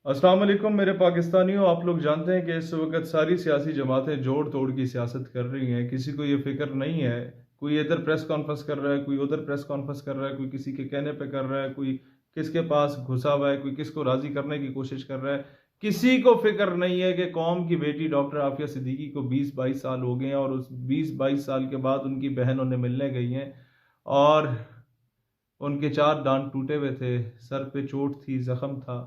अस्सलाम वालेकुम मेरे पाकिस्तानियों। आप लोग जानते हैं कि इस वक्त सारी सियासी जमातें जोड़ तोड़ की सियासत कर रही हैं। किसी को ये फिक्र नहीं है, कोई इधर प्रेस कॉन्फ्रेंस कर रहा है, कोई उधर प्रेस कॉन्फ्रेंस कर रहा है, कोई किसी के कहने पे कर रहा है, कोई किसके पास घुसा हुआ है, कोई किसको राजी करने की कोशिश कर रहा है। किसी को फिक्र नहीं है कि कौम की बेटी डॉक्टर आफिया सिद्दीकी को 20-22 साल हो गए हैं और उस 20-22 साल के बाद उनकी बहन उन्हें मिलने गई हैं और उनके 4 दांत टूटे हुए थे, सर पे चोट थी, जख्म था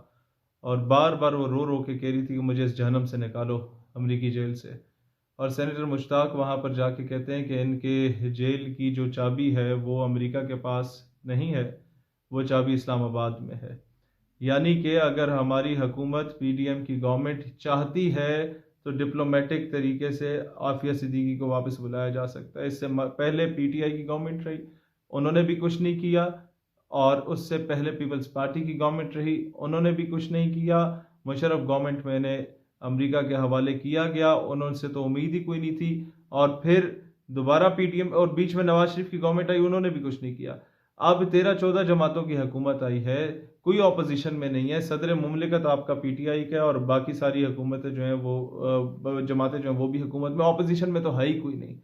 और बार बार वो रो रो के कह रही थी कि मुझे इस जहन्नम से निकालो, अमरीकी जेल से। और सेनेटर मुश्ताक वहाँ पर जाके कहते हैं कि इनके जेल की जो चाबी है वो अमेरिका के पास नहीं है, वो चाबी इस्लामाबाद में है। यानी कि अगर हमारी हुकूमत पीडीएम की गवर्नमेंट चाहती है तो डिप्लोमेटिक तरीके से आफिया सिद्दीकी को वापस बुलाया जा सकता है। इससे पहले पीटीआई की गवर्नमेंट रही, उन्होंने भी कुछ नहीं किया, और उससे पहले पीपल्स पार्टी की गवर्नमेंट रही, उन्होंने भी कुछ नहीं किया। मुशर्रफ गवर्नमेंट में इन्हें अमेरिका के हवाले किया गया, उन्होंने तो उम्मीद ही कोई नहीं थी। और फिर दोबारा पीटीएम और बीच में नवाज शरीफ की गवर्नमेंट आई, उन्होंने भी कुछ नहीं किया। अब 13-14 जमातों की हुकूमत आई है, कोई ऑपोजिशन में नहीं है। सदर मुमलिकत आपका पीटीआई का और बाकी सारी हुकूमतें जो हैं वो जमातें जो हैं वो भी हुकूमत में, ऑपोजिशन में तो है ही कोई नहीं।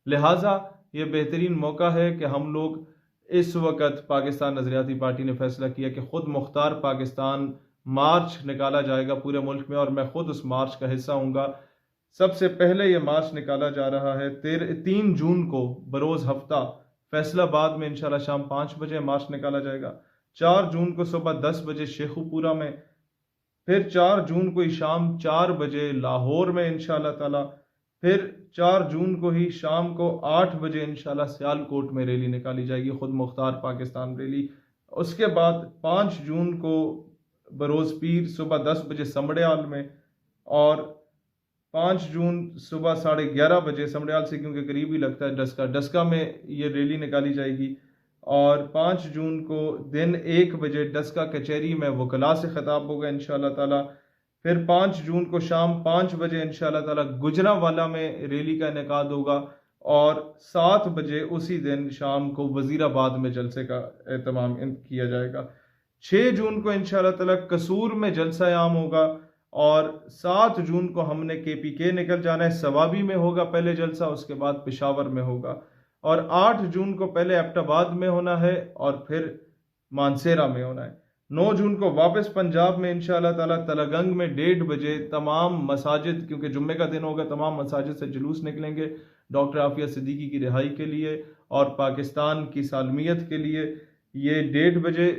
लिहाजा ये बेहतरीन मौका है कि हम लोग इस वक्त पाकिस्तान नजरियाती पार्टी ने फैसला किया कि खुद मुख्तार पाकिस्तान मार्च निकाला जाएगा पूरे मुल्क में, और मैं खुद उस मार्च का हिस्सा हूँगा। सबसे पहले ये मार्च निकाला जा रहा है 3 जून को बरोज़ हफ्ता फैसलाबाद में, इंशाल्लाह शाम 5 बजे मार्च निकाला जाएगा। 4 जून को सुबह 10 बजे शेखुपुरा में, फिर 4 जून को ही शाम 4 बजे लाहौर में इंशाल्लाह ताला, फिर 4 जून को ही शाम को 8 बजे इंशाल्लाह सियालकोट में रैली निकाली जाएगी, खुद मुख्तार पाकिस्तान रैली। उसके बाद 5 जून को बरोज़ पीर सुबह 10 बजे समड़ियाल में, और 5 जून सुबह 11:30 बजे समड़ियाल से क्योंकि करीब ही लगता है डस्का में ये रैली निकाली जाएगी। और 5 जून को दिन 1 बजे डस्का कचहरी में वकला से खिताब होगा इंशाल्लाह ताला। फिर 5 जून को शाम 5 बजे इंशाल्लाह ताला गुजरांवाला में रैली का इनेकाद होगा, और 7 बजे उसी दिन शाम को वजीराबाद में जलसे का एहतमाम किया जाएगा। 6 जून को इंशाल्लाह ताला कसूर में जलसा आम होगा, और 7 जून को हमने केपीके निकल जाना है, सवाबी में होगा पहले जलसा, उसके बाद पेशावर में होगा। और 8 जून को पहले एबटाबाद में होना है और फिर मानसेरा में होना है। 9 जून को वापस पंजाब में इंशाल्लाह ताला तलगंग में 1:30 बजे तमाम मसाजिद, क्योंकि जुम्मे का दिन होगा, तमाम मसाजिद से जुलूस निकलेंगे डॉक्टर आफिया सिद्दीकी की रिहाई के लिए और पाकिस्तान की सालमियत के लिए। ये 1:30 बजे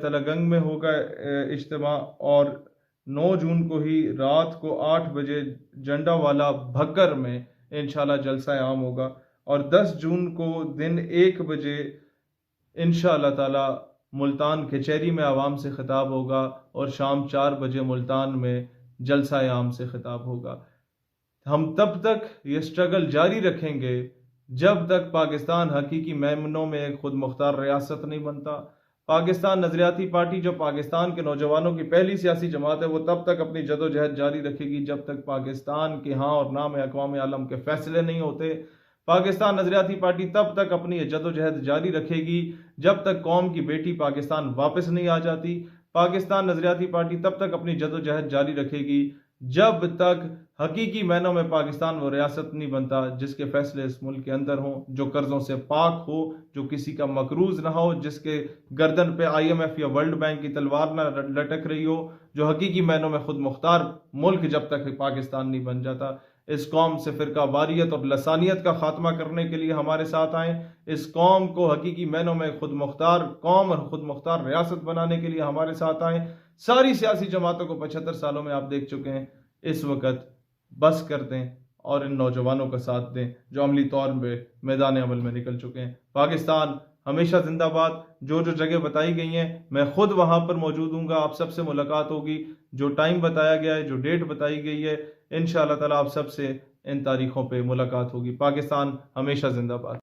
तलगंग में होगा इज्तिमा, और 9 जून को ही रात को 8 बजे जंडावाला भक्कर में इंशाल्लाह जलसा आम होगा। और 10 जून को दिन 1 बजे इंशाअल्लाह ताला मुल्तान कचहरी में आवाम से खिताब होगा, और शाम 4 बजे मुल्तान में जलसा आम से खिताब होगा। हम तब तक ये स्ट्रगल जारी रखेंगे जब तक पाकिस्तान हकीकी मैमनों में एक खुद मुख्तार रियासत नहीं बनता। पाकिस्तान नजरियाती पार्टी जो पाकिस्तान के नौजवानों की पहली सियासी जमात है, वो तब तक अपनी जदोजहद जारी रखेगी जब तक पाकिस्तान के हाँ और ना में अक़वाम आलम के फैसले नहीं होते। पाकिस्तान नजरियाती पार्टी तब तक अपनी जदोजहद जारी रखेगी जब तक कौम की बेटी पाकिस्तान वापस नहीं आ जाती। पाकिस्तान नजरियाती पार्टी तब तक अपनी जदोजहद जारी रखेगी जब तक हकीकी मायनों में पाकिस्तान वो रियासत नहीं बनता जिसके फैसले इस मुल्क के अंदर हों, जो कर्जों से पाक हो, जो किसी का मकरूज ना हो, जिसके गर्दन पे IMF या वर्ल्ड बैंक की तलवार ना लटक रही हो, जो हकीकी मायनों में खुद मुख्तार मुल्क जब तक पाकिस्तान नहीं बन जाता। इस कौम से फिरका वारियत और लसानियत का खात्मा करने के लिए हमारे साथ आए। इस कौम को हकीकी मायनों में खुद मुख्तार कौम और खुद मुख्तार रियासत बनाने के लिए हमारे साथ आए। सारी सियासी जमातों को 75 सालों में आप देख चुके हैं, इस वक्त बस कर दें और इन नौजवानों का साथ दें जो अमली तौर पर मैदान अमल में निकल चुके हैं। पाकिस्तान हमेशा जिंदाबाद। जो जो जगह बताई गई हैं मैं खुद वहां पर मौजूद हूँगा, आप सबसे मुलाकात होगी। जो टाइम बताया गया है, जो डेट बताई गई है, इंशाअल्लाह ताला आप सबसे इन तारीखों पे मुलाकात होगी। पाकिस्तान हमेशा जिंदाबाद।